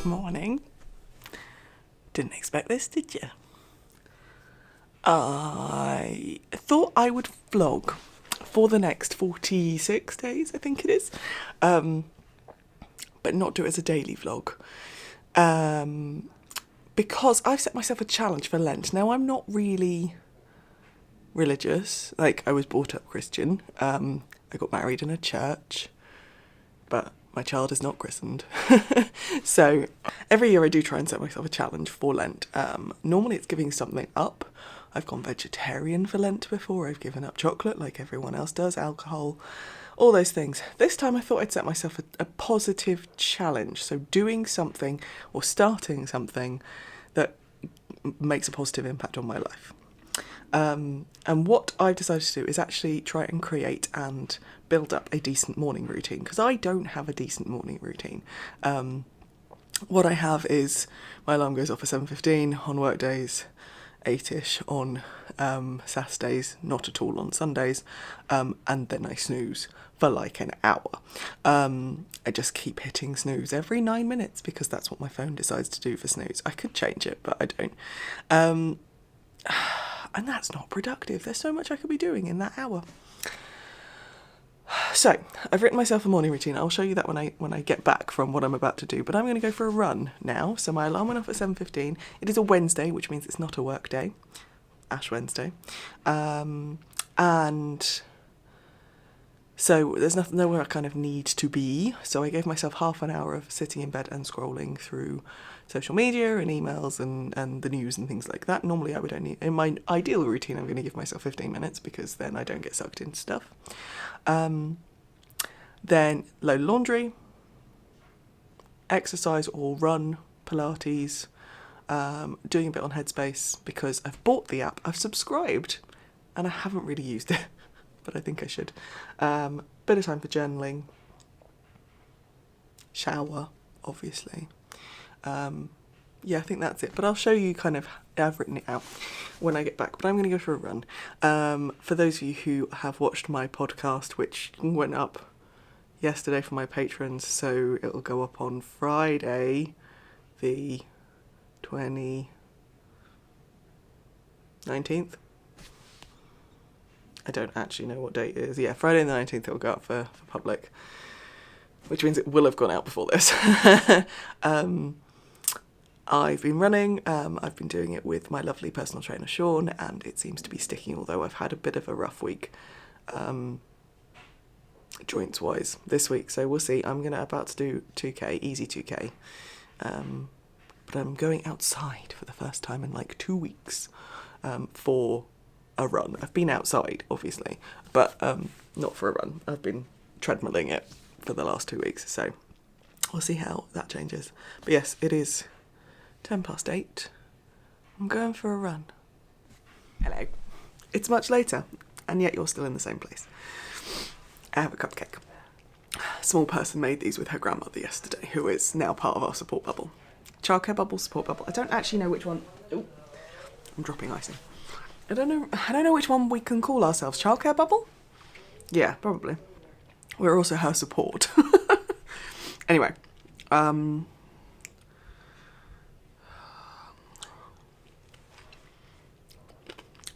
morning. Didn't expect this, did you? I thought I would vlog for the next 46 days, I think it is, but not do it as a daily vlog, because I've set myself a challenge for Lent. Now, I'm not really religious, like I was brought up Christian, I got married in a church, but my child is not christened. So every year I do try and set myself a challenge for Lent. Normally it's giving something up. I've gone vegetarian for Lent before. I've given up chocolate like everyone else does, alcohol, all those things. This time I thought I'd set myself a positive challenge. So doing something or starting something that makes a positive impact on my life. And what I've decided to do is actually try and create and build up a decent morning routine, because I don't have a decent morning routine. What I have is my alarm goes off at 7:15 on work days, 8ish on Saturdays, not at all on Sundays, and then I snooze for like an hour. I just keep hitting snooze every 9 minutes because that's what my phone decides to do for snooze. I could change it, but I don't. And that's not productive. There's so much I could be doing in that hour. So I've written myself a morning routine. I'll show you that when I get back from what I'm about to do. But I'm going to go for a run now. So my alarm went off at 7:15. It is a Wednesday, which means it's not a work day. Ash Wednesday. And so there's nowhere I kind of need to be. So I gave myself half an hour of sitting in bed and scrolling through social media and emails and the news and things like that. Normally I would only, in my ideal routine, I'm going to give myself 15 minutes because then I don't get sucked into stuff. Then load laundry, exercise or run, Pilates, doing a bit on Headspace because I've bought the app, I've subscribed, and I haven't really used it, but I think I should. Bit of time for journaling, shower, obviously. Yeah, I think that's it. But I'll show you I've written it out when I get back. But I'm going to go for a run. For those of you who have watched my podcast, which went up yesterday for my patrons, so it'll go up on Friday, the 19th. I don't actually know what date it is. Yeah, Friday the 19th it'll go up for public, which means it will have gone out before this. I've been running, I've been doing it with my lovely personal trainer Sean, and it seems to be sticking, although I've had a bit of a rough week, joints wise this week, so we'll see. I'm about to do 2k, easy 2k, but I'm going outside for the first time in like 2 weeks, for a run. I've been outside, obviously, but not for a run. I've been treadmilling it for the last 2 weeks, so we'll see how that changes. But yes, it is 8:10. I'm going for a run. Hello. It's much later, and yet you're still in the same place. I have a cupcake. Small person made these with her grandmother yesterday, who is now part of our support bubble. Childcare bubble, support bubble. I don't actually know which one. Ooh, I'm dropping icing. I don't know which one we can call ourselves. Childcare bubble? Yeah, probably. We're also her support. Anyway,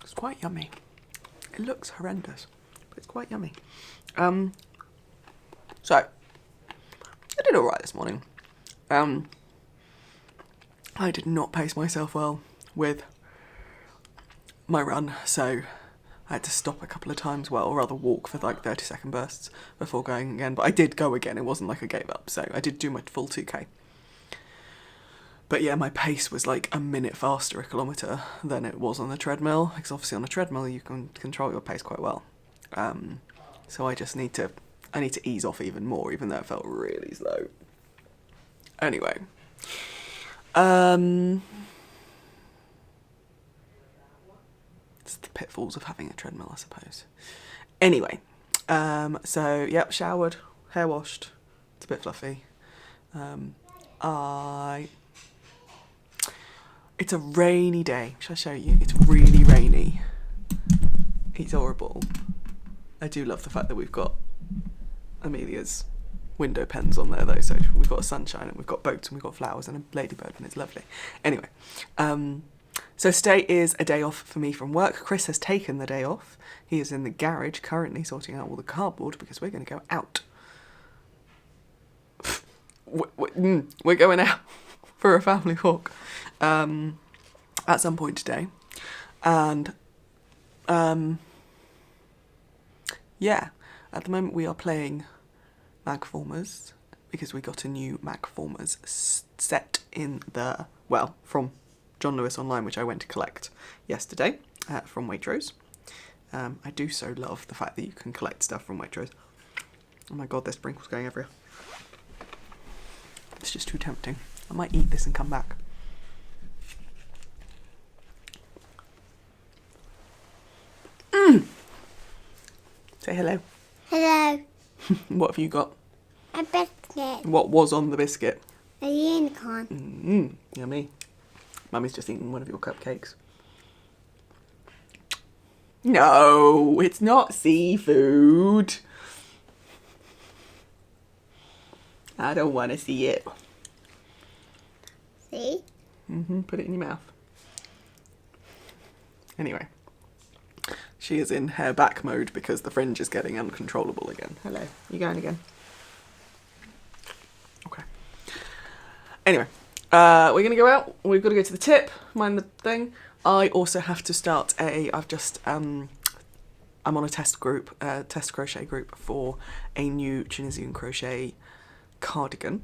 it's quite yummy. It looks horrendous, but it's quite yummy. So I did all right this morning. I did not pace myself well with my run, so I had to stop a couple of times, or rather walk for like 30-second bursts before going again. But I did go again. It wasn't like I gave up, so I did do my full 2k. But yeah, my pace was like a minute faster a kilometre than it was on the treadmill, because obviously on a treadmill you can control your pace quite well. So I need to ease off even more, even though it felt really slow. Anyway, it's the pitfalls of having a treadmill, I suppose. Anyway, so yep, showered, hair washed. It's a bit fluffy. It's a rainy day. Shall I show you? It's really rainy. It's horrible. I do love the fact that we've got Amelia's window pens on there though, so we've got a sunshine and we've got boats and we've got flowers and a ladybird and it's lovely. Anyway, so today is a day off for me from work. Chris has taken the day off. He is in the garage currently sorting out all the cardboard because we're going to go out. We're going out for a family walk at some point today. And yeah, at the moment we are playing Magformers because we got a new Magformers set in the, well, from John Lewis Online, which I went to collect yesterday from Waitrose. I do so love the fact that you can collect stuff from Waitrose. Oh my god, there's sprinkles going everywhere. It's just too tempting. I might eat this and come back. Say hello. Hello. What have you got? A biscuit. What was on the biscuit? A unicorn. Yummy. Mummy's just eaten one of your cupcakes. No, it's not seafood. I don't want to see it. See? Put it in your mouth. Anyway. She is in hair back mode because the fringe is getting uncontrollable again. Hello. You going again? Okay. Anyway. We're going to go out. We've got to go to the tip. Mind the thing. I also have to start I've just, I'm on a test crochet group for a new Tunisian crochet cardigan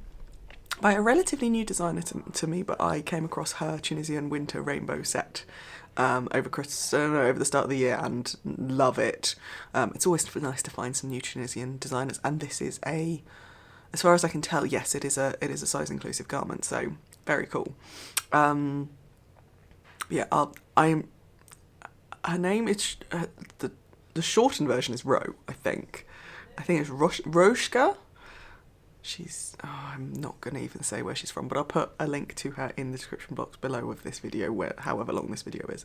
by a relatively new designer to me, but I came across her Tunisian winter rainbow set over the start of the year and love it. It's always nice to find some new Tunisian designers, and this is as far as I can tell, yes, it is a size inclusive garment, so very cool. Yeah, her name is the shortened version is Ro, I think. I think it's Roshka. I'm not going to even say where she's from, but I'll put a link to her in the description box below of this video, however long this video is.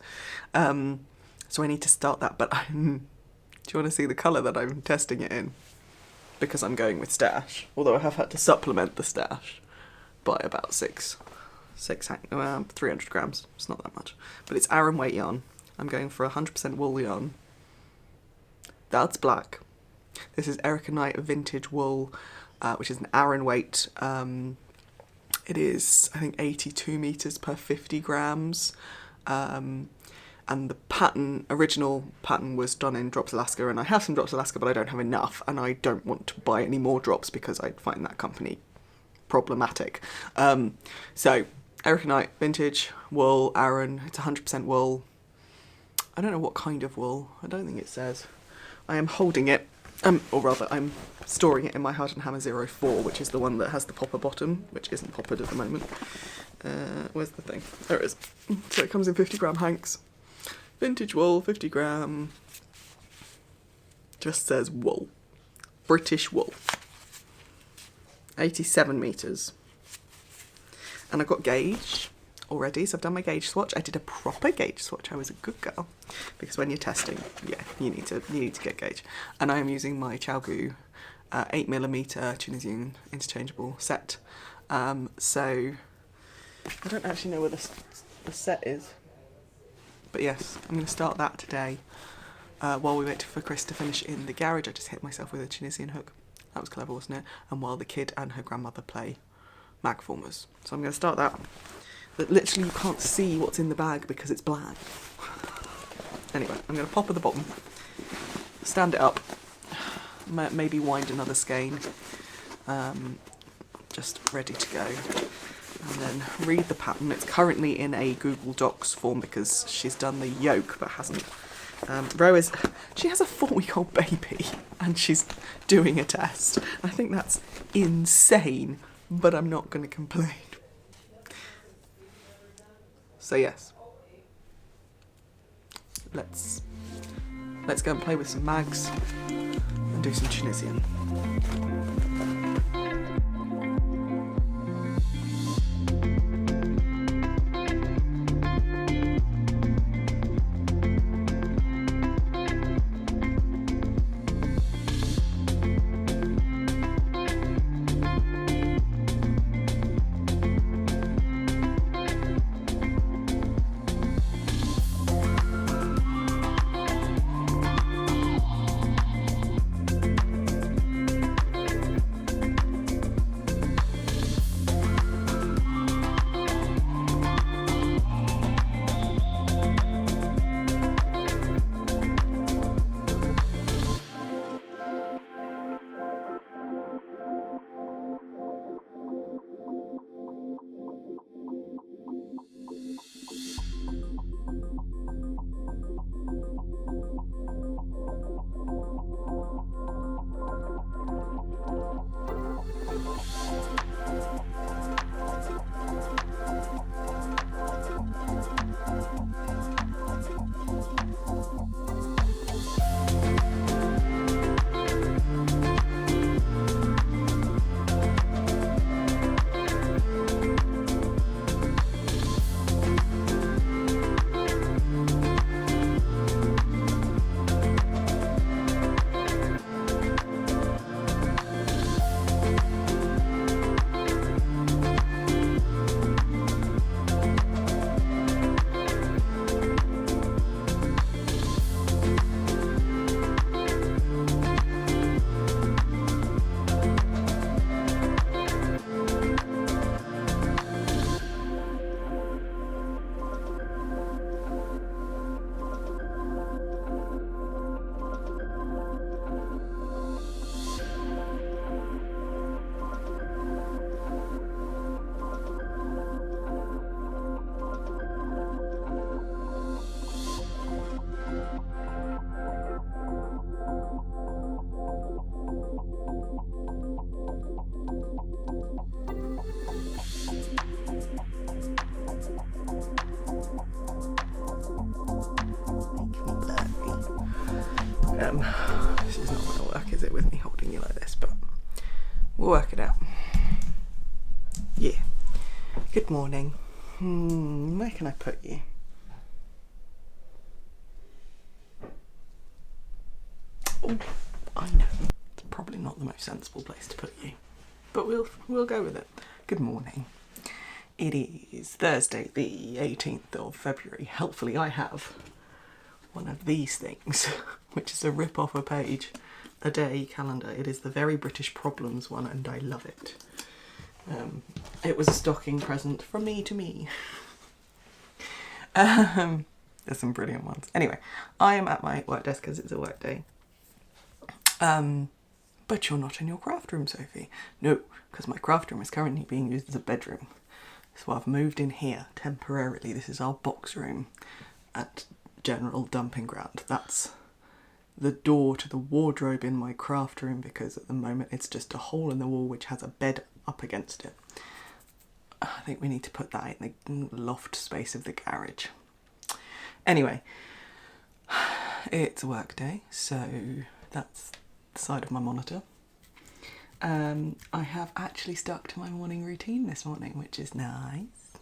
So I need to start that, but do you want to see the colour that I'm testing it in? Because I'm going with stash, although I have had to supplement the stash by about 300 grams. It's not that much, but it's Aran weight yarn. I'm going for 100% wool yarn. That's black. This is Erica Knight vintage wool, which is an Aran weight. It is, I think, 82 meters per 50 grams. And the original pattern was done in Drops Alaska, and I have some Drops Alaska, but I don't have enough, and I don't want to buy any more drops because I find that company problematic. So Erica Knight vintage wool, Aran. It's 100% wool. I don't know what kind of wool. I don't think it says. I am holding it, or rather, I'm storing it in my Hard & Hammer 04, which is the one that has the popper bottom, which isn't poppered at the moment. Where's the thing? There it is. So it comes in 50 gram hanks. Vintage wool, 50 gram. Just says wool. British wool. 87 meters. And I've got gauge already, so I've done my gauge swatch. I did a proper gauge swatch. I was a good girl, because when you're testing, yeah, you need to get gauge. And I am using my Chalgu 8mm Tunisian interchangeable set. So I don't actually know where the set is, but yes, I'm going to start that today. While we wait for Chris to finish in the garage, I just hit myself with a Tunisian hook. That was clever, wasn't it? And while the kid and her grandmother play Magformers. So I'm going to start that. But literally you can't see what's in the bag because it's black. Anyway, I'm going to pop at the bottom, stand it up, maybe wind another skein, just ready to go. And then read the pattern. It's currently in a Google Docs form because she's done the yoke but hasn't. She has a 4-week-old baby and she's doing a test. I think that's insane, but I'm not going to complain. So yes, let's go and play with some mags and do some Tunisian. This is not going to work, is it, with me holding you like this, but we'll work it out. Yeah. Good morning. Where can I put you? Oh, I know. It's probably not the most sensible place to put you, but we'll go with it. Good morning. It is Thursday, the 18th of February. Helpfully, I have one of these things, which is a rip off a page, a day calendar. It is the Very British Problems one, and I love it. It was a stocking present from me to me. There's some brilliant ones. Anyway, I am at my work desk because it's a work day. But you're not in your craft room, Sophie. No, because my craft room is currently being used as a bedroom. So I've moved in here temporarily. This is our box room at General Dumping Ground. That's the door to the wardrobe in my craft room, because at the moment it's just a hole in the wall which has a bed up against it. I think we need to put that in the loft space of the garage. Anyway, it's a work day, so that's the side of my monitor. I have actually stuck to my morning routine this morning, which is nice.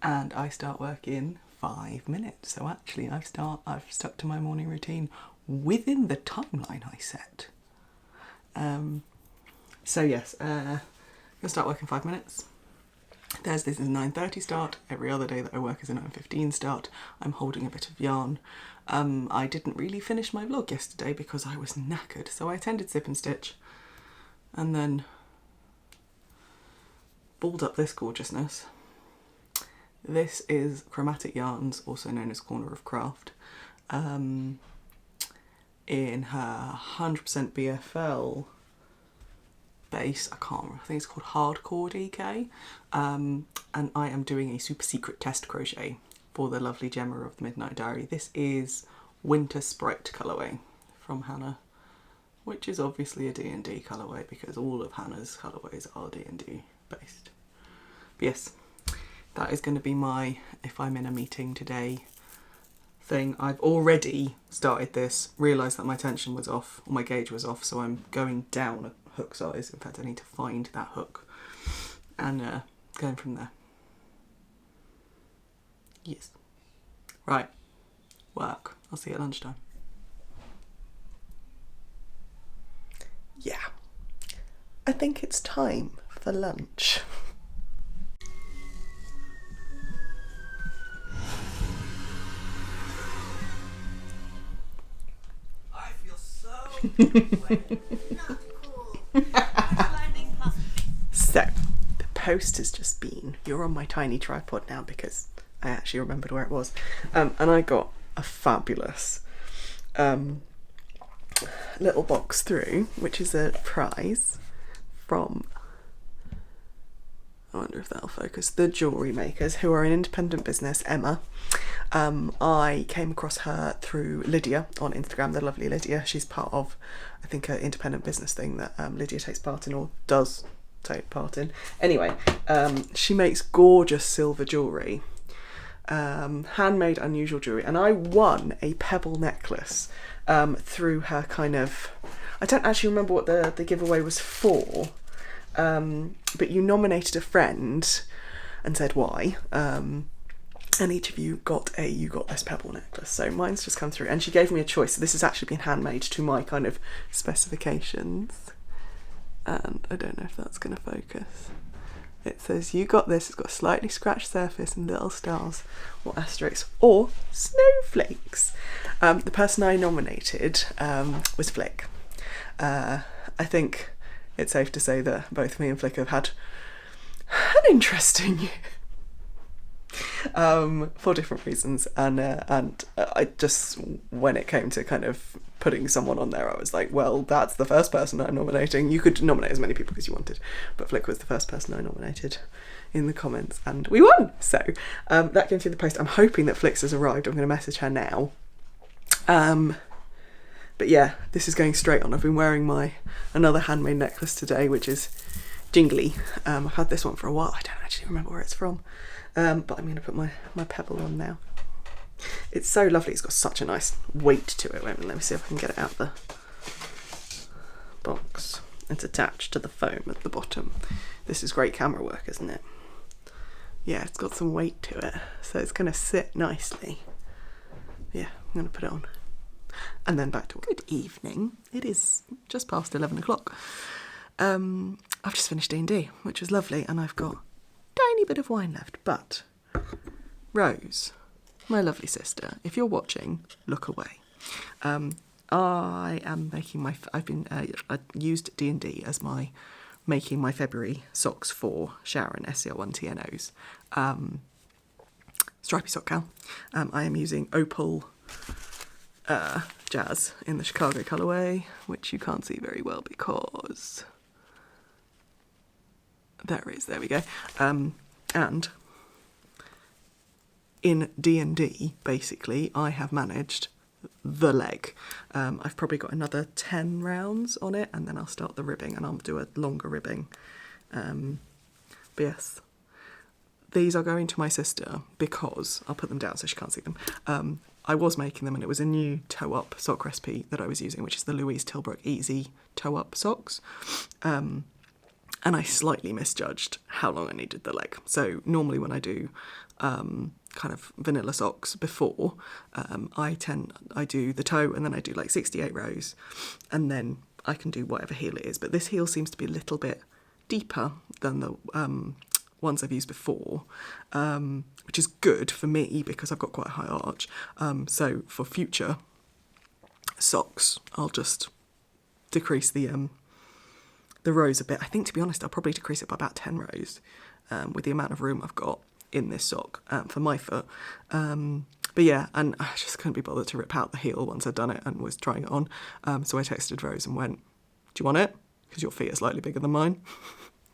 And I start work in 5 minutes. So actually I've stuck to my morning routine within the timeline I set. So yes, I'm gonna start work in 5 minutes. Thursdays is a 9:30 start. Every other day that I work is a 9:15 start. I'm holding a bit of yarn. I didn't really finish my vlog yesterday because I was knackered, so I attended Sip and Stitch and then balled up this gorgeousness. This is Chromatic Yarns, also known as Corner of Craft, in her 100% BFL base. I can't remember, I think it's called Hardcore DK, and I am doing a super secret test crochet for the lovely Gemma of the Midnight Diary. This is Winter Sprite colourway from Hannah, which is obviously a D&D colourway because all of Hannah's colourways are D&D based. But yes, that is going to be my if I'm in a meeting today thing. I've already started this, realised that my tension was off, or my gauge was off, so I'm going down a hook size. In fact, I need to find that hook and going from there. Yes. Right. Work. I'll see you at lunchtime. Yeah. I think it's time for lunch. I feel so not cool. So, the post has just been, you're on my tiny tripod now because I actually remembered where it was, and I got a fabulous little box through, which is a prize from, I wonder if that'll focus, The Jewellery Makers, who are an independent business, Emma. I came across her through Lydia on Instagram, the lovely Lydia. She's part of, I think, an independent business thing that Lydia takes part in, or does take part in. Anyway, she makes gorgeous silver jewellery, handmade unusual jewellery, and I won a pebble necklace through her kind of, I don't actually remember what the giveaway was for, but you nominated a friend and said why, and each of you got this pebble necklace. So mine's just come through, and she gave me a choice. So this has actually been handmade to my kind of specifications, and I don't know if that's going to focus. It says, you got this, it's got a slightly scratched surface and little stars or asterisks or snowflakes. The person I nominated was Flick. I think it's safe to say that both me and Flick have had an interesting year. For different reasons, and I just, when it came to kind of putting someone on there, I was like, well, that's the first person I'm nominating. You could nominate as many people as you wanted, but Flick was the first person I nominated in the comments, and we won. So that came through the post. I'm hoping that Flick's has arrived. I'm going to message her now. But yeah, this is going straight on. I've been wearing my another handmade necklace today, which is jingly. I've had this one for a while. I don't actually remember where it's from. But I'm going to put my pebble on now. It's so lovely. It's got such a nice weight to it. Wait a minute, let me see if I can get it out of the box. It's attached to the foam at the bottom. This is great camera work, isn't it? Yeah, it's got some weight to it, so it's going to sit nicely. Yeah, I'm going to put it on. And then back to good evening. It is just past 11 o'clock. I've just finished D&D, which was lovely, and I've got a tiny bit of wine left. But Rose, my lovely sister, if you're watching, look away. I am making I used D&D as my making my February socks for Sharon SCL1 TNOs. Stripy sock cal. I am using Opal Jazz in the Chicago colourway, which you can't see very well because there we go. And in D&D, basically, I have managed the leg. I've probably got another 10 rounds on it, and then I'll start the ribbing, and I'll do a longer ribbing. But yes, these are going to my sister because I'll put them down so she can't see them. I was making them, and it was a new toe-up sock recipe that I was using, which is the Louise Tilbrook Easy toe-up socks. And I slightly misjudged how long I needed the leg. So normally when I do kind of vanilla socks before, I do the toe, and then I do like 68 rows, and then I can do whatever heel it is. But this heel seems to be a little bit deeper than the ones I've used before, which is good for me because I've got quite a high arch. So for future socks, I'll just decrease the rows a bit. I think, to be honest, I'll probably decrease it by about 10 rows with the amount of room I've got in this sock for my foot. But yeah, and I just couldn't be bothered to rip out the heel once I'd done it and was trying it on. So I texted Rose and went, do you want it? Because your feet are slightly bigger than mine.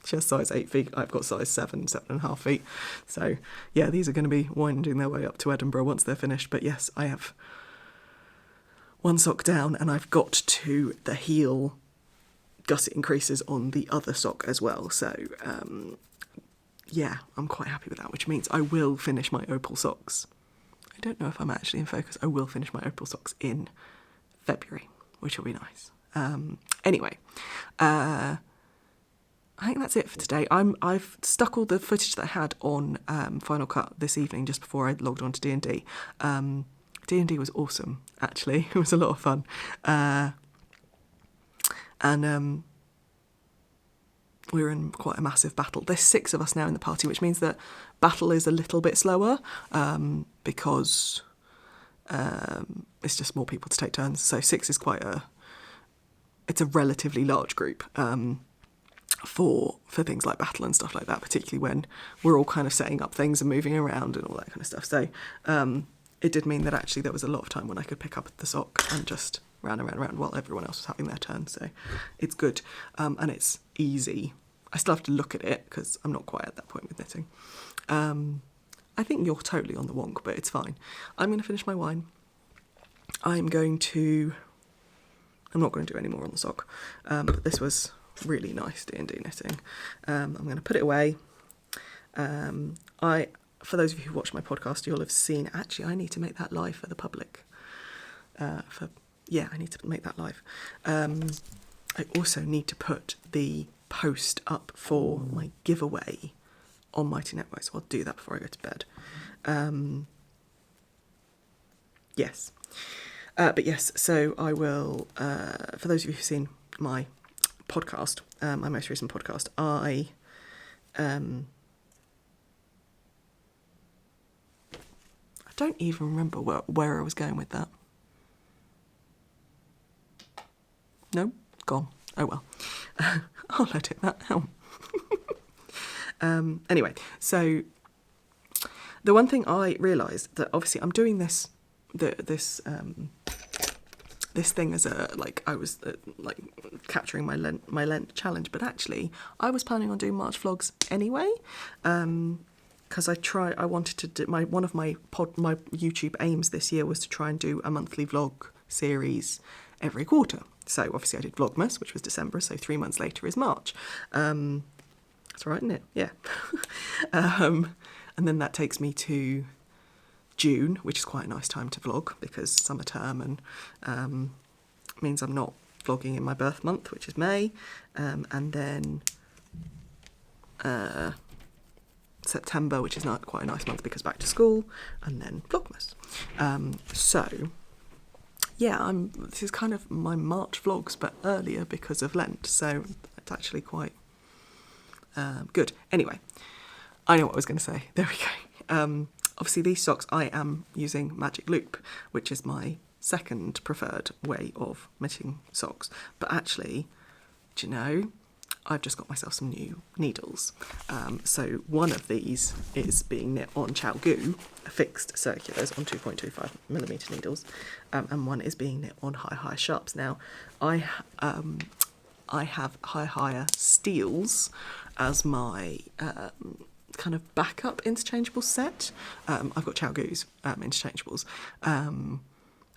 She has size 8 feet. I've got size 7.5 feet. So yeah, these are going to be winding their way up to Edinburgh once they're finished. But yes, I have one sock down, and I've got to the heel gusset increases on the other sock as well. So yeah, I'm quite happy with that, which means I will finish my opal socks. I don't know if I'm actually in focus. I will finish my opal socks in February, which will be nice. Anyway, I think that's it for today. I've stuck all the footage that I had on Final Cut this evening just before I logged on to D&D. D&D was awesome, actually. It was a lot of fun. And we were in quite a massive battle. There's 6 of us now in the party, which means that battle is a little bit slower because it's just more people to take turns. So 6 is it's a relatively large group for things like battle and stuff like that, particularly when we're all kind of setting up things and moving around and all that kind of stuff. So it did mean that actually there was a lot of time when I could pick up the sock and just round and round and round while everyone else was having their turn. So it's good, and it's easy. I still have to look at it because I'm not quite at that point with knitting. I think you're totally on the wonk, but it's fine. I'm going to finish my wine. I'm not going to do any more on the sock, but this was really nice D&D knitting. I'm going to put it away. For those of you who watch my podcast, you'll have seen, actually, I need to make that live for the public. I need to make that live. I also need to put the post up for my giveaway on Mighty Network, so I'll do that before I go to bed. Yes. But yes, so I will, for those of you who've seen my podcast, my most recent podcast, I don't even remember where I was going with that. No? Gone. Oh well. I'll edit that out. Anyway, so the one thing I realised that obviously I'm doing this thing as a, like, I was like capturing my Lent challenge, but actually I was planning on doing March vlogs anyway, because I wanted to do one of my YouTube aims this year was to try and do a monthly vlog series every quarter. So obviously I did Vlogmas, which was December, so 3 months later is March. That's right, isn't it? Yeah. And then that takes me to June, which is quite a nice time to vlog because summer term and means I'm not vlogging in my birth month, which is May, and then September, which is not quite a nice month because back to school, and then Vlogmas. So yeah, this is kind of my March vlogs, but earlier because of Lent, so it's actually quite good. Anyway, I know what I was going to say. There we go. Obviously, these socks I am using Magic Loop, which is my second preferred way of knitting socks. But actually, do you know, I've just got myself some new needles. So one of these is being knit on ChowGoo, fixed circulars on 2.25mm needles, and one is being knit on high sharps. Now, I have higher steels as my kind of backup interchangeable set. I've got ChowGoo's interchangeables.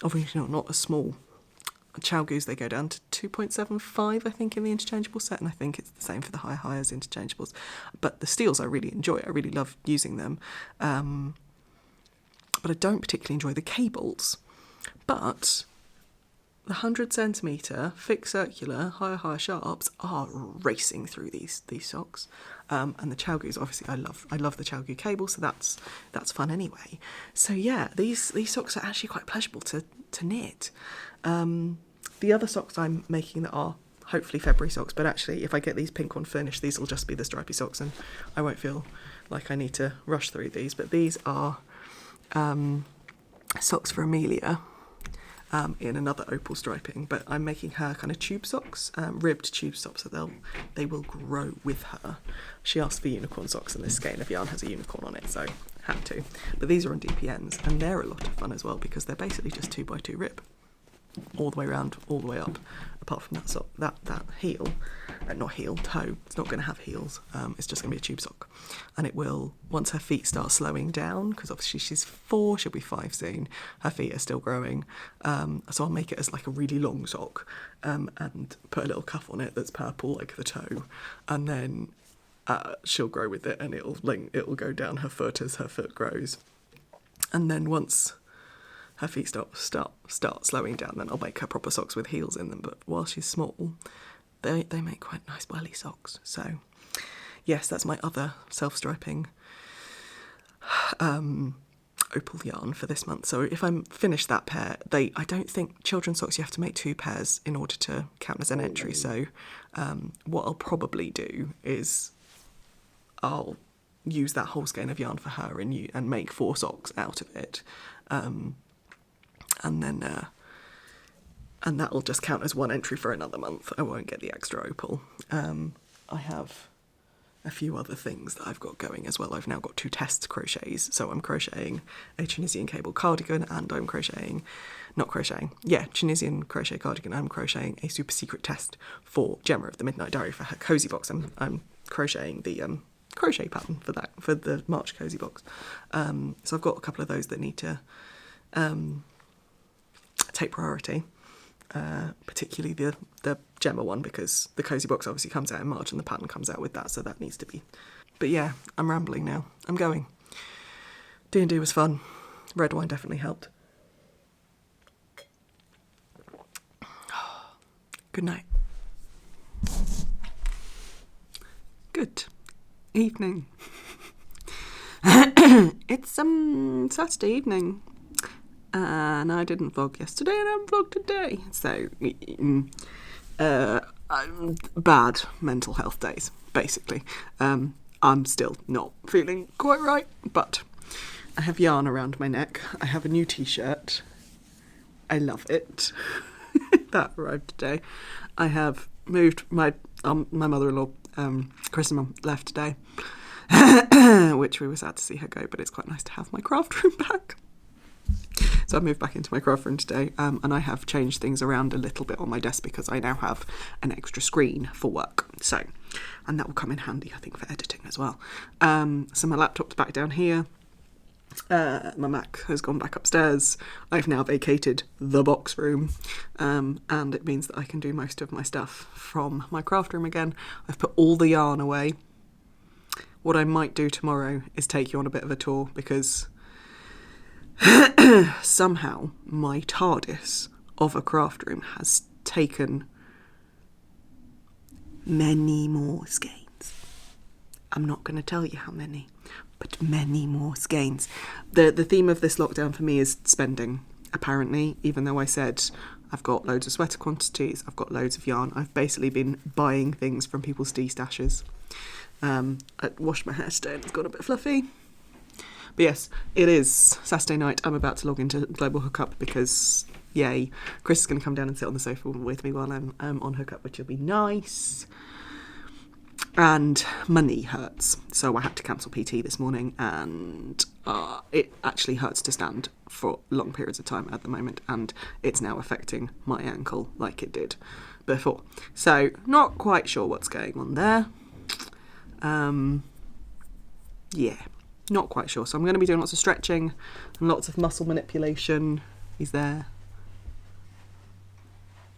Obviously not a small. ChowGoo's, they go down to 2.75, I think, in the interchangeable set, and I think it's the same for the higher interchangeables. But the steels I really enjoy. I really love using them. But I don't particularly enjoy the cables. But the 100cm fixed circular higher sharps are racing through these socks. And the ChowGoo's, obviously, I love the ChowGoo cable, so that's fun anyway. So yeah, these socks are actually quite pleasurable to knit. The other socks I'm making that are hopefully February socks, but actually if I get these pink one finished, these will just be the stripy socks and I won't feel like I need to rush through these. But these are socks for Amelia in another opal striping, but I'm making her kind of tube socks, ribbed tube socks, so they will grow with her. She asked for unicorn socks and this skein of yarn has a unicorn on it, so had to. But these are on DPNs and they're a lot of fun as well because they're basically just 2x2 rib all the way around, all the way up, apart from that sock, that heel, not heel, toe. It's not going to have heels. It's just going to be a tube sock, and it will, once her feet start slowing down, because obviously she's 4, she'll be 5 soon. Her feet are still growing, so I'll make it as like a really long sock, and put a little cuff on it that's purple like the toe, and then she'll grow with it, and it'll go down her foot as her foot grows, and then once her feet start slowing down, then I'll make her proper socks with heels in them. But while she's small, they make quite nice welly socks. So yes, that's my other self-striping opal yarn for this month. So if I'm finished that pair, I don't think children's socks, you have to make 2 pairs in order to count as an entry. So what I'll probably do is I'll use that whole skein of yarn for her and make 4 socks out of it. And then and that'll just count as 1 entry for another month. I won't get the extra opal. I have a few other things that I've got going as well. I've now got 2 test crochets, so I'm crocheting a Tunisian cable cardigan, and I'm Tunisian crochet cardigan. I'm crocheting a super secret test for Gemma of the Midnight Diary for her cozy box. I'm crocheting the crochet pattern for that, for the March cozy box. So I've got a couple of those that need to take priority, particularly the Gemma one, because the cozy box obviously comes out in March and the pattern comes out with that, so that needs to be. But yeah, I'm rambling now. I'm going. D&D was fun. Red wine definitely helped. Good night. Good evening. It's Saturday evening. And I didn't vlog yesterday and I haven't vlogged today. So, bad mental health days, basically. I'm still not feeling quite right, but I have yarn around my neck. I have a new t-shirt. I love it. That arrived today. I have moved my mother-in-law, Chris' mum, left today, which we were sad to see her go, but it's quite nice to have my craft room back. So I've moved back into my craft room today, and I have changed things around a little bit on my desk because I now have an extra screen for work. So, and that will come in handy, I think, for editing as well. So my laptop's back down here. My Mac has gone back upstairs. I've now vacated the box room, and it means that I can do most of my stuff from my craft room again. I've put all the yarn away. What I might do tomorrow is take you on a bit of a tour, because Somehow my TARDIS of a craft room has taken many more skeins. I'm not going to tell you how many, but many more skeins. The theme of this lockdown for me is spending, apparently, even though I said I've got loads of sweater quantities, I've got loads of yarn. I've basically been buying things from people's stashes. I washed my hair today and it's got a bit fluffy. But yes, it is Saturday night. I'm about to log into Global Hookup because, yay, Chris is going to come down and sit on the sofa with me while I'm on Hookup, which will be nice. And money hurts, so I had to cancel PT this morning, and it actually hurts to stand for long periods of time at the moment, and it's now affecting my ankle like it did before. So not quite sure what's going on there. Yeah, not quite sure. So I'm going to be doing lots of stretching and lots of muscle manipulation. He's there.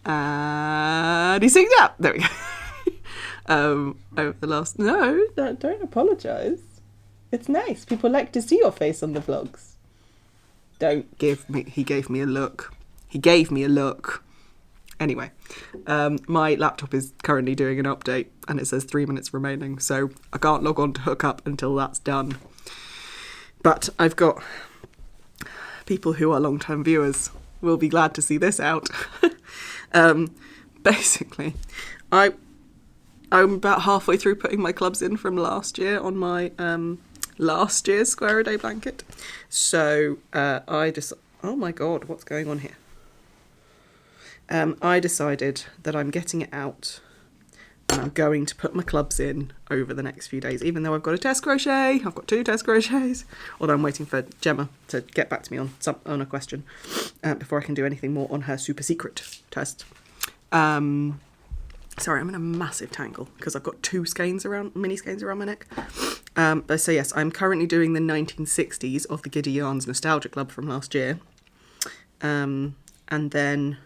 And he sings up. There we go. Over the last... No, don't apologise. It's nice. People like to see your face on the vlogs. Don't give me... He gave me a look. He gave me a look. Anyway, my laptop is currently doing an update and it says 3 minutes remaining, so I can't log on to Hookup until that's done. But I've got people who are long-term viewers will be glad to see this out. Basically, I'm about halfway through putting my clubs in from last year on my last year's Square a Day blanket. So I just... Oh my god, what's going on here? I decided that I'm getting it out and I'm going to put my clubs in over the next few days, even though I've got a test crochet. I've got 2 test crochets, although I'm waiting for Gemma to get back to me on a question before I can do anything more on her super secret test. Sorry, I'm in a massive tangle because I've got 2 mini skeins around my neck. So yes, I'm currently doing the 1960s of the Giddy Yarns Nostalgia Club from last year. And then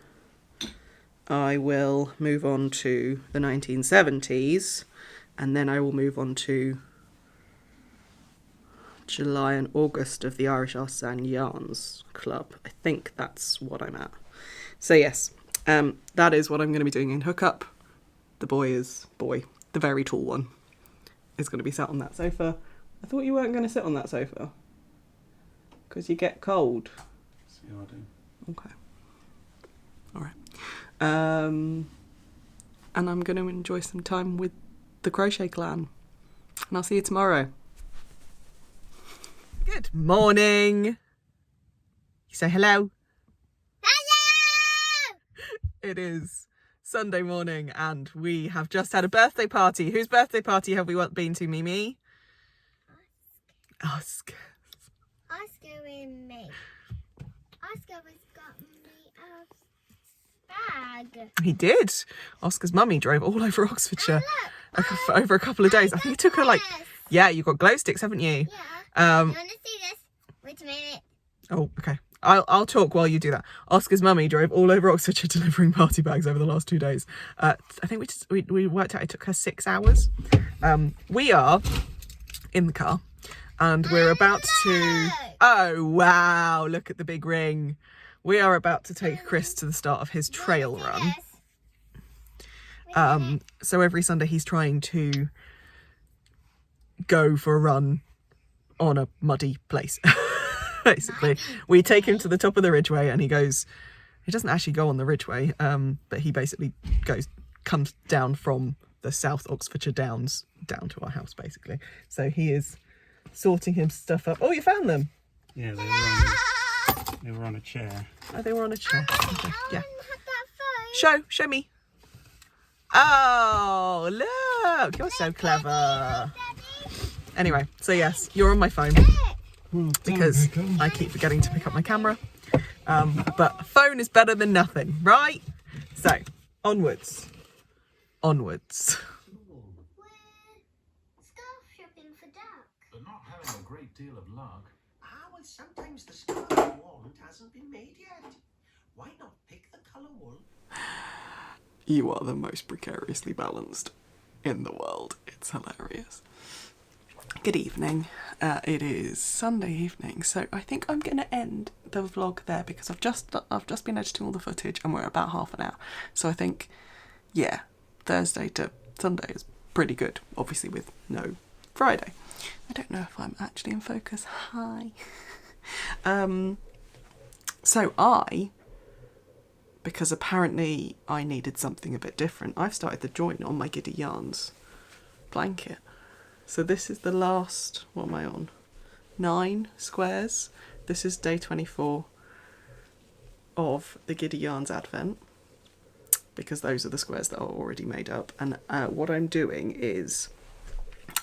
I will move on to the 1970s, and then I will move on to July and August of the Irish Arts and Yarns Club. I think that's what I'm at. So yes, that is what I'm going to be doing in Hookup. The the very tall one, is going to be sat on that sofa. I thought you weren't going to sit on that sofa because you get cold. Yeah, I do. Okay. All right. And I'm going to enjoy some time with the Crochet Clan. And I'll see you tomorrow. Good morning. You say hello. Hello! It is Sunday morning and we have just had a birthday party. Whose birthday party have we been to, Mimi? Oscar. Oscar and me. Oscar was got me a bag. He did. Oscar's mummy drove all over Oxfordshire for over a couple of days. I think it took her yeah, you've got glow sticks, haven't you? Yeah. You want to see this? Wait a minute. Oh, okay. I'll talk while you do that. Oscar's mummy drove all over Oxfordshire delivering party bags over the last 2 days. I think we worked out it took her 6 hours. We are in the car and we're about to... Oh, wow. Look at the big ring. We are about to take Chris to the start of his trail run. So every Sunday he's trying to go for a run on a muddy place. Basically, we take him to the top of the ridgeway and he doesn't actually go on the ridgeway, but he basically comes down from the South Oxfordshire Downs down to our house, basically. So he is sorting his stuff up. Oh, you found them? Yeah, they were on a chair. Oh, they were on a chair. Okay. Yeah. That Show me. Oh, look, you're so clever. Anyway, so yes, you're on my phone. Because I keep forgetting to pick up my camera. But a phone is better than nothing, right? So, onwards. Onwards. We're scarf shopping for Duck. But not having a great deal of luck. Well, sometimes the scarf you want hasn't been made yet. Why not pick the colour wool? You are the most precariously balanced in the world. It's hilarious. Good evening. It is Sunday evening, so I think I'm going to end the vlog there because I've just been editing all the footage and we're about half an hour. So I think, yeah, Thursday to Sunday is pretty good, obviously with no Friday. I don't know if I'm actually in focus. Hi. So because apparently I needed something a bit different, I've started the join on my Giddy Yarns blanket. So this is the last, what am I on? 9 squares. This is day 24 of the Giddy Yarns Advent, because those are the squares that are already made up. And what I'm doing is,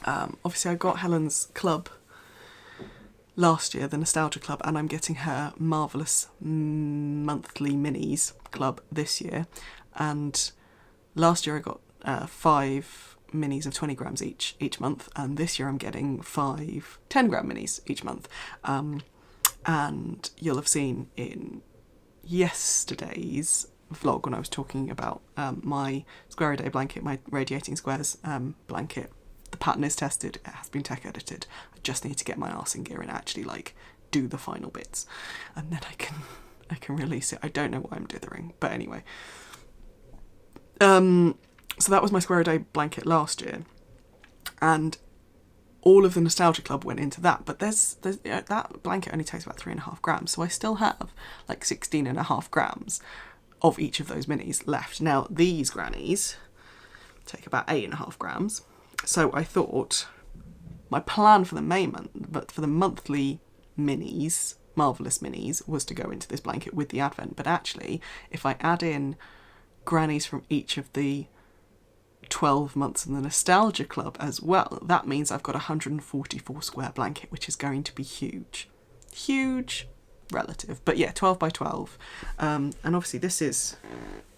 obviously I got Helen's club last year, the Nostalgia Club, and I'm getting her Marvellous Monthly Minis Club this year. And last year I got 5 minis of 20 grams each month, and this year I'm getting 5 10-gram minis each month. And you'll have seen in yesterday's vlog when I was talking about my Square a Day blanket, my Radiating Squares blanket. The pattern is tested, it has been tech edited. I just need to get my arse in gear and actually like do the final bits, and then I can release it. I don't know what I'm dithering, but anyway. So that was my Square a Day blanket last year, and all of the Nostalgia Club went into that, but there's that blanket only takes about 3.5 grams, so I still have like 16.5 grams of each of those minis left. Now these grannies take about 8.5 grams, so I thought my plan for the May month, but for the monthly minis, Marvellous Minis, was to go into this blanket with the Advent. But actually, if I add in grannies from each of the 12 months in the Nostalgia Club as well, that means I've got a 144 square blanket, which is going to be huge. Huge relative, but yeah, 12 by 12. And obviously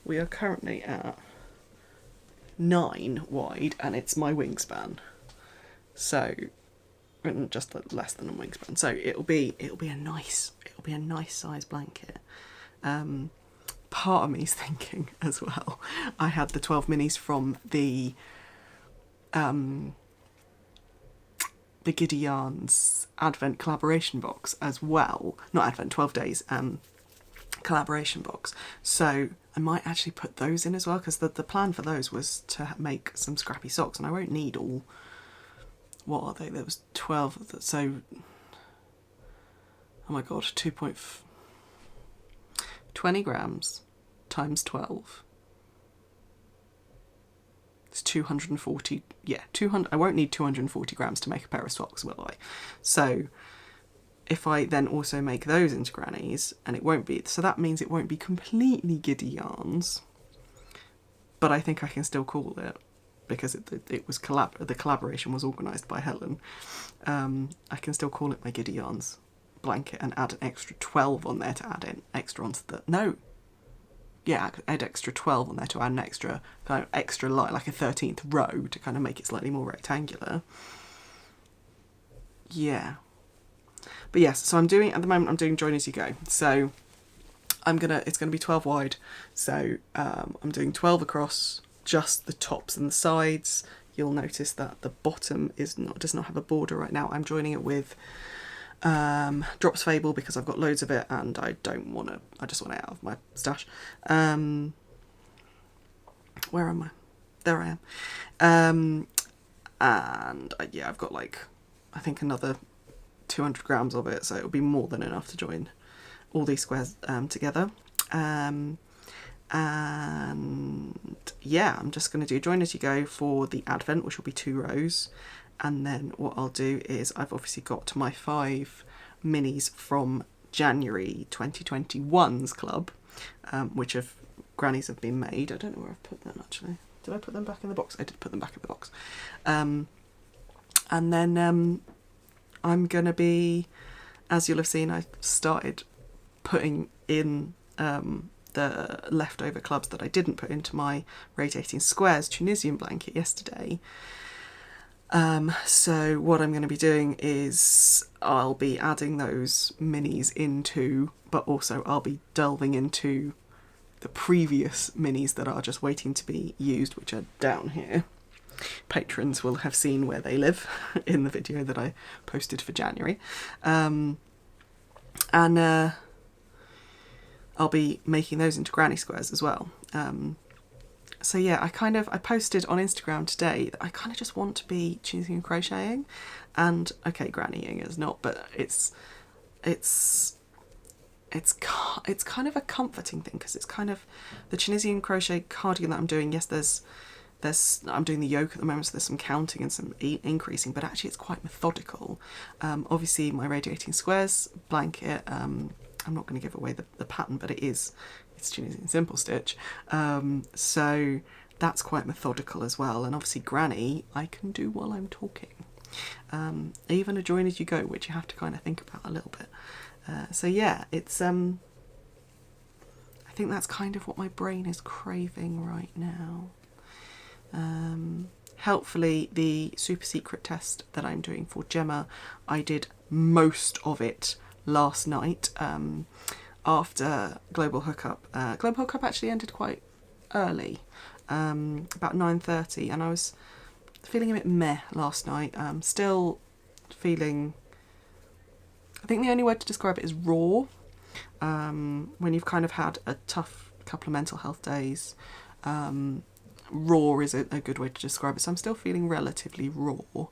we are currently at 9 wide, and it's my wingspan, so just less than a wingspan, so it'll be a nice size blanket. Part of me is thinking as well, I had the 12 minis from the Giddy Yarns Advent collaboration box as well, not Advent, 12 days collaboration box, so I might actually put those in as well, because the plan for those was to make some scrappy socks, and I won't need all, what are they, there was 12 of them, so oh my god, 20 grams times 12. It's 240, yeah, 200, I won't need 240 grams to make a pair of socks, will I? So if I then also make those into grannies, and it won't be, so that means it won't be completely Giddy Yarns, but I think I can still call it, because it was the collaboration was organised by Helen. I can still call it my Giddy Yarns blanket and add an extra 12 on there to add in extra onto the, no, yeah, add extra 12 on there to add an extra kind of extra light, like a 13th row, to kind of make it slightly more rectangular. Yeah. But yes, so at the moment I'm doing join as you go. So it's gonna be 12 wide. So I'm doing 12 across just the tops and the sides. You'll notice that the bottom does not have a border right now. I'm joining it with Drops Fable because I've got loads of it and I just want it out of my stash. Where am I? There I am. And yeah, I've got like, I think another 200 grams of it, so it'll be more than enough to join all these squares together. And yeah, I'm just going to do join as you go for the Advent, which will be 2 rows. And then what I'll do is I've obviously got my 5 minis from January 2021's club, which grannies have been made. I don't know where I've put them actually. Did I put them back in the box? I did put them back in the box. And then I'm going to be, as you'll have seen, I started putting in the leftover clubs that I didn't put into my Radiating Squares Tunisian blanket yesterday. So what I'm going to be doing is I'll be adding those minis into, but also I'll be delving into the previous minis that are just waiting to be used, which are down here. patrons will have seen where they live in the video that I posted for January. And I'll be making those into granny squares as well. So yeah, I posted on Instagram today that I kind of just want to be Tunisian and crocheting, and okay, grannying is not, but it's kind of a comforting thing, because it's kind of the Tunisian crochet cardigan that I'm doing. Yes, I'm doing the yoke at the moment, so there's some counting and some increasing, but actually it's quite methodical. Obviously my radiating squares blanket, I'm not going to give away the pattern, but it's Tunisian simple stitch, so that's quite methodical as well. And obviously granny I can do while I'm talking, even a join as you go, which you have to kind of think about a little bit. So yeah, it's I think that's kind of what my brain is craving right now. Helpfully, the super secret test that I'm doing for Gemma, I did most of it last night, after Global Hookup. Global Hookup actually ended quite early, about 9:30, and I was feeling a bit meh last night. Still feeling, I think the only word to describe it is raw. When you've kind of had a tough couple of mental health days, raw is a good way to describe it. So I'm still feeling relatively raw.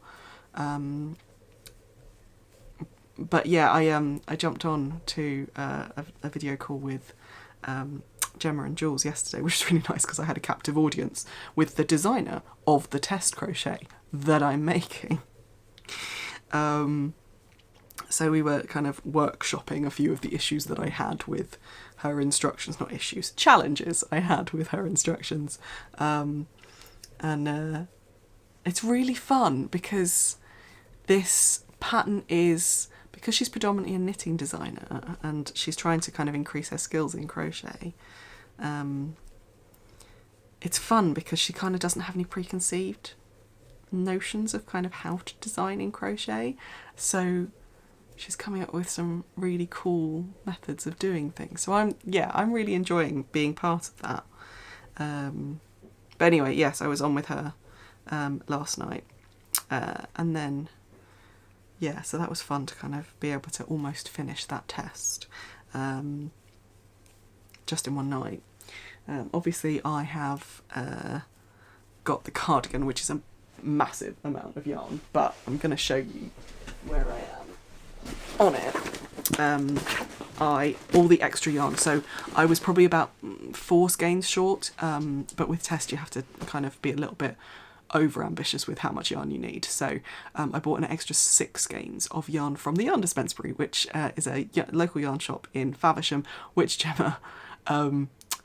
But yeah, I jumped on to a video call with Gemma and Jules yesterday, which was really nice because I had a captive audience with the designer of the test crochet that I'm making. So we were kind of workshopping a few of the issues that I had with her instructions, not issues, challenges I had with her instructions. And it's really fun because this pattern is, because she's predominantly a knitting designer and she's trying to kind of increase her skills in crochet, it's fun because she kind of doesn't have any preconceived notions of kind of how to design in crochet. So she's coming up with some really cool methods of doing things. So I'm really enjoying being part of that. But anyway, yes, I was on with her last night. And then, yeah, so that was fun to kind of be able to almost finish that test just in one night. Obviously I have got the cardigan, which is a massive amount of yarn, but I'm going to show you where I am on it. All the extra yarn, so I was probably about 4 skeins short, but with test you have to kind of be a little bit over ambitious with how much yarn you need. So I bought an extra 6 skeins of yarn from the Yarn Dispensary, which is a local yarn shop in Faversham, which Gemma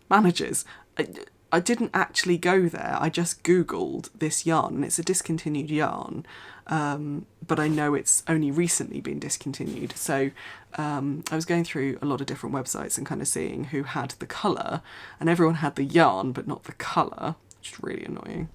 manages. I didn't actually go there, I just googled this yarn, and it's a discontinued yarn, but I know it's only recently been discontinued. So I was going through a lot of different websites and kind of seeing who had the colour, and everyone had the yarn but not the colour, which is really annoying.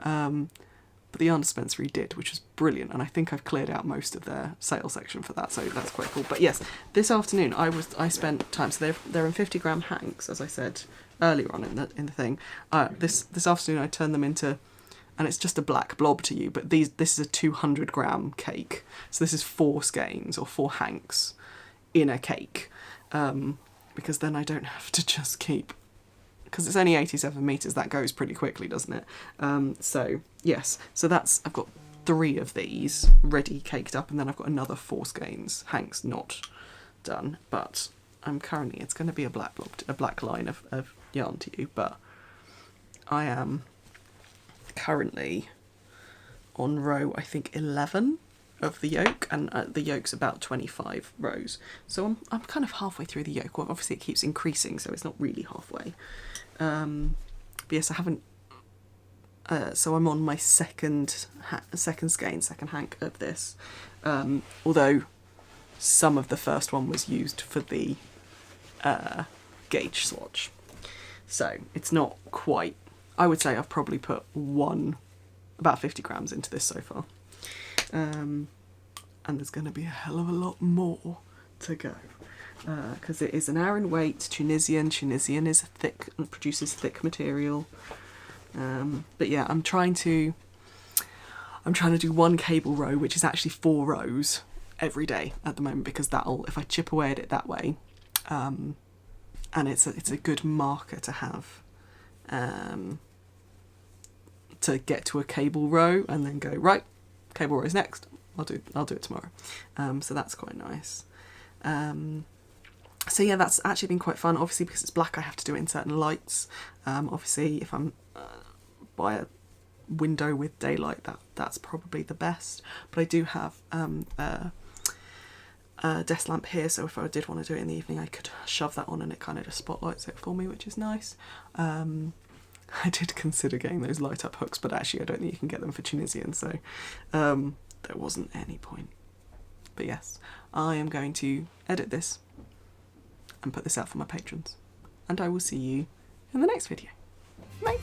But the Yarn Dispensary did, which was brilliant, and I think I've cleared out most of their sale section for that, so that's quite cool. But yes, this afternoon I spent time, so they're in 50-gram hanks, as I said earlier on in the thing. This afternoon I turned them into, and it's just a black blob to you, but this is a 200-gram cake, so this is 4 skeins or 4 hanks in a cake, because then I don't have to just keep, because it's only 87 metres, that goes pretty quickly, doesn't it? So yes, so I've got 3 of these ready caked up, and then I've got another 4 skeins hanks not done, but it's going to be a black blob, a black line of yarn to you, but I am currently on row, I think, 11 of the yoke, and the yoke's about 25 rows, so I'm kind of halfway through the yoke. Well, obviously it keeps increasing, so it's not really halfway. But yes, I haven't. So I'm on my second skein, second hank of this. Although some of the first one was used for the gauge swatch, so it's not quite. I would say I've probably put about 50 grams into this so far, and there's going to be a hell of a lot more to go. Because it is an Aran weight Tunisian. Tunisian is thick and produces thick material. But yeah, I'm trying to I'm trying to do one cable row, which is actually 4 rows every day at the moment, because that'll, if I chip away at it that way, and it's a good marker to have, to get to a cable row and then go, right, cable row is next. I'll do it tomorrow. So that's quite nice. So yeah, that's actually been quite fun. Obviously, because it's black, I have to do it in certain lights. Obviously, if I'm by a window with daylight, that's probably the best. But I do have a desk lamp here, so if I did want to do it in the evening, I could shove that on and it kind of just spotlights it for me, which is nice. I did consider getting those light up hooks, but actually I don't think you can get them for Tunisian, so there wasn't any point. But yes, I am going to edit this and put this out for my patrons, and I will see you in the next video. Bye!